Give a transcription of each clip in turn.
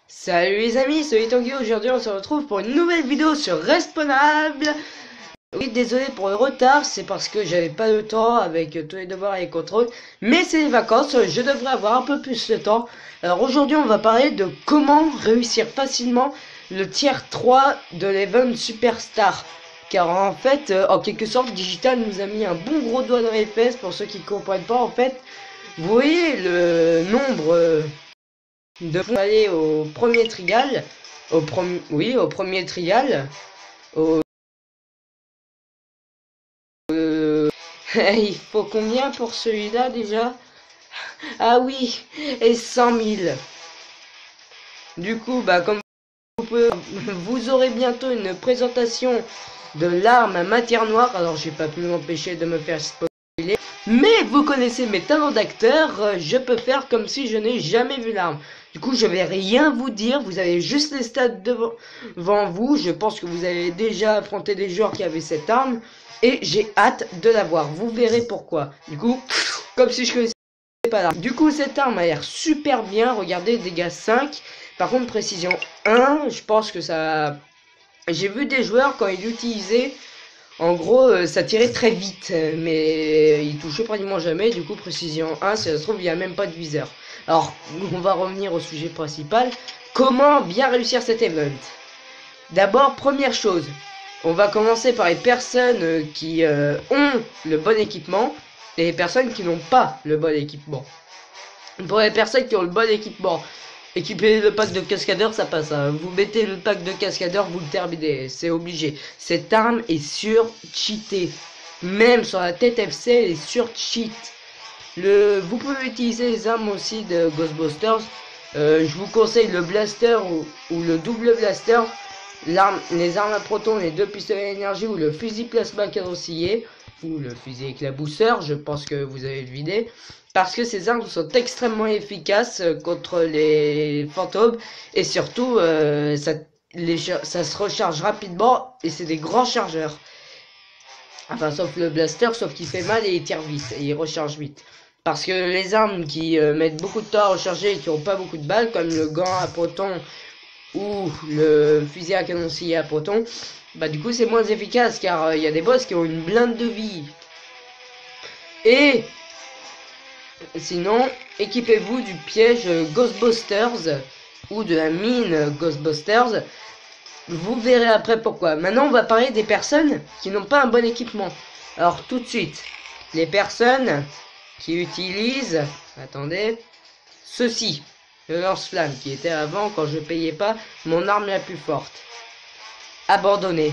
Salut les amis, c'est Tanguy. Aujourd'hui on se retrouve pour une nouvelle vidéo sur Respawnable. Oui, désolé pour le retard, c'est parce que j'avais pas le temps avec tous les devoirs et les contrôles. Mais c'est les vacances, je devrais avoir un peu plus de temps. Alors aujourd'hui on va parler de comment réussir facilement le tier 3 de l'event Superstar. Car en fait, en quelque sorte, Digital nous a mis un bon gros doigt dans les fesses. Pour ceux qui comprennent pas, en fait, vous voyez le nombre... de aller au premier trial, au premier trial, au il faut combien pour celui-là déjà? Ah oui, et 100 000. Du coup, bah comme vous aurez bientôt une présentation de l'arme à matière noire. Alors j'ai pas pu m'empêcher de me faire spoiler. Mais vous connaissez mes talents d'acteur, je peux faire comme si je n'ai jamais vu l'arme. Du coup, je vais rien vous dire, vous avez juste les stats devant vous. Je pense que vous avez déjà affronté des joueurs qui avaient cette arme. Et j'ai hâte de la voir, vous verrez pourquoi. Du coup, comme si je connaissais pas l'arme. Du coup, cette arme a l'air super bien, regardez, dégâts 5. Par contre, précision 1, je pense que ça... J'ai vu des joueurs quand ils l'utilisaient... En gros, ça tirait très vite, mais il touchait pratiquement jamais. Du coup, précision 1, si ça se trouve, il n'y a même pas de viseur. Alors, on va revenir au sujet principal. Comment bien réussir cet event? D'abord, première chose, on va commencer par les personnes qui ont le bon équipement et les personnes qui n'ont pas le bon équipement. Pour les personnes qui ont le bon équipement, équiper le pack de cascadeur, ça passe. Hein. Vous mettez le pack de cascadeur, vous le terminez. C'est obligé. Cette arme est sur-cheatée. Même sur la tête FC, elle est sur-cheat. Vous pouvez utiliser les armes aussi de Ghostbusters. Je vous conseille le blaster ou le double blaster. Les armes à proton, les 2 pistolets d'énergie ou le fusil plasma canoncier. Ou le fusil éclabousseur, je pense que vous avez deviné. Parce que ces armes sont extrêmement efficaces contre les fantômes. Et surtout, ça se recharge rapidement. Et c'est des grands chargeurs. Enfin, sauf le blaster, sauf qu'il fait mal et il tire vite. Et il recharge vite. Parce que les armes qui mettent beaucoup de temps à recharger et qui n'ont pas beaucoup de balles, comme le gant à proton ou le fusil à canoncier à proton, bah du coup c'est moins efficace car il y a des boss qui ont une blinde de vie. Et sinon, équipez-vous du piège Ghostbusters ou de la mine Ghostbusters. Vous verrez après pourquoi. Maintenant, on va parler des personnes qui n'ont pas un bon équipement. Alors, tout de suite, les personnes qui utilisent, attendez, ceci, le lance-flamme qui était avant, quand je payais pas, mon arme la plus forte. Abandonné.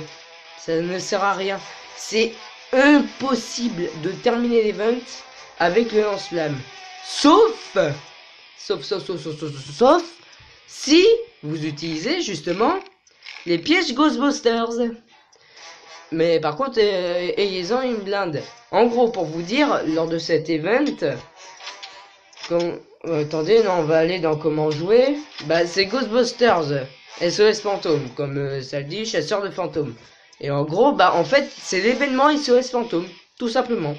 Ça ne sert à rien. C'est impossible de terminer l'event avec le lance-flamme. Sauf si vous utilisez justement les pièges Ghostbusters. Mais par contre, ayez-en une blinde. En gros, pour vous dire, lors de cet event, attendez, non, on va aller dans comment jouer. Bah, c'est Ghostbusters, SOS Fantôme, comme ça le dit, chasseur de fantômes. Et en gros, bah, en fait, c'est l'événement SOS Fantôme, tout simplement.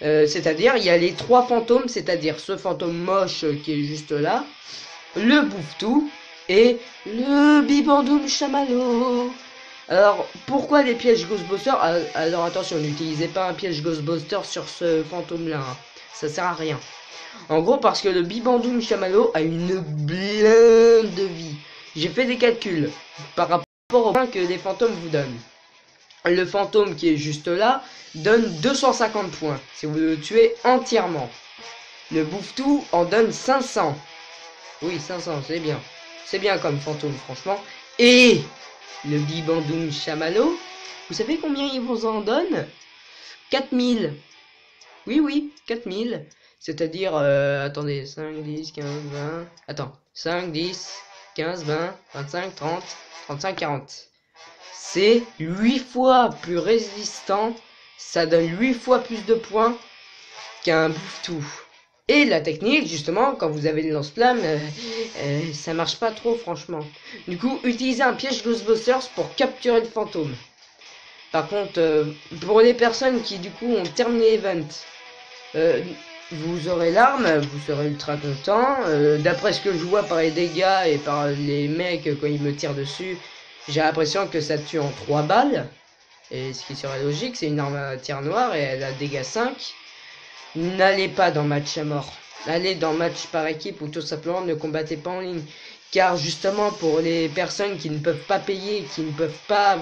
C'est-à-dire, il y a les 3 fantômes, c'est-à-dire ce fantôme moche qui est juste là, le Bouffe-Tout et le Bibandoum Chamallow. Alors, pourquoi les pièges Ghostbusters? Alors attention, n'utilisez pas un piège Ghostbusters sur ce fantôme-là, hein. Ça sert à rien. En gros, parce que le Bibandoum Chamallow a une blinde de vie. J'ai fait des calculs par rapport au point que les fantômes vous donnent. Le fantôme qui est juste là donne 250 points si vous le tuez entièrement. Le Bouffe-Tout en donne 500. Oui, 500, c'est bien. C'est bien comme fantôme, franchement. Et le Bibandoum Chamallow, vous savez combien il vous en donne? 4000. Oui, 4000. C'est-à-dire, attendez, 5, 10, 15, 20... Attends, 5, 10, 15, 20, 25, 30, 35, 40. C'est 8 fois plus résistant, ça donne 8 fois plus de points qu'un Bouffe-Tout. Et la technique, justement, quand vous avez le lance-flamme, ça marche pas trop, franchement. Du coup, utilisez un piège Ghostbusters pour capturer le fantôme. Par contre, pour les personnes qui, du coup, ont terminé l'event, vous aurez l'arme, vous serez ultra content. D'après ce que je vois par les dégâts et par les mecs quand ils me tirent dessus, j'ai l'impression que ça tue en 3 balles. Et ce qui serait logique, c'est une arme à tir noir et elle a dégâts 5. N'allez pas dans match à mort. Allez dans match par équipe ou tout simplement ne combattez pas en ligne. Car justement pour les personnes qui ne peuvent pas payer, qui ne peuvent pas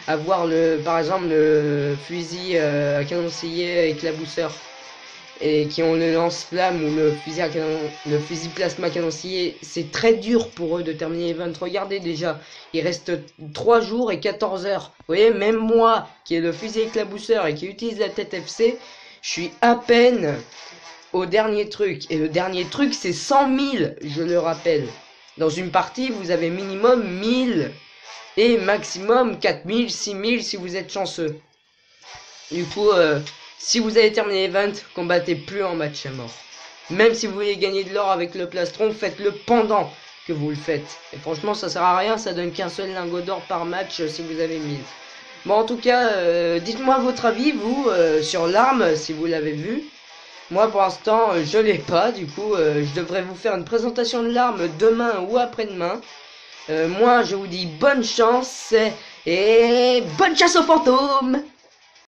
avoir par exemple le fusil à canoncier éclabousseur et qui ont le lance-flamme ou le fusil plasma canoncier, c'est très dur pour eux de terminer l'event. Regardez déjà, il reste 3 jours et 14 heures. Vous voyez, même moi qui ai le fusil éclabousseur et qui utilise la tête FC, je suis à peine au dernier truc. Et le dernier truc, c'est 100 000, je le rappelle. Dans une partie, vous avez minimum 1000 et maximum 4000, 6000 si vous êtes chanceux. Du coup, si vous allez terminer l'event, combattez plus en match à mort. Même si vous voulez gagner de l'or avec le plastron, faites-le pendant que vous le faites. Et franchement, ça sert à rien, ça donne qu'un seul lingot d'or par match si vous avez 1000. Bon, en tout cas, dites-moi votre avis, vous, sur l'arme, si vous l'avez vu. Moi, pour l'instant, je l'ai pas. Du coup, je devrais vous faire une présentation de l'arme demain ou après-demain. Moi, je vous dis bonne chance et bonne chasse aux fantômes!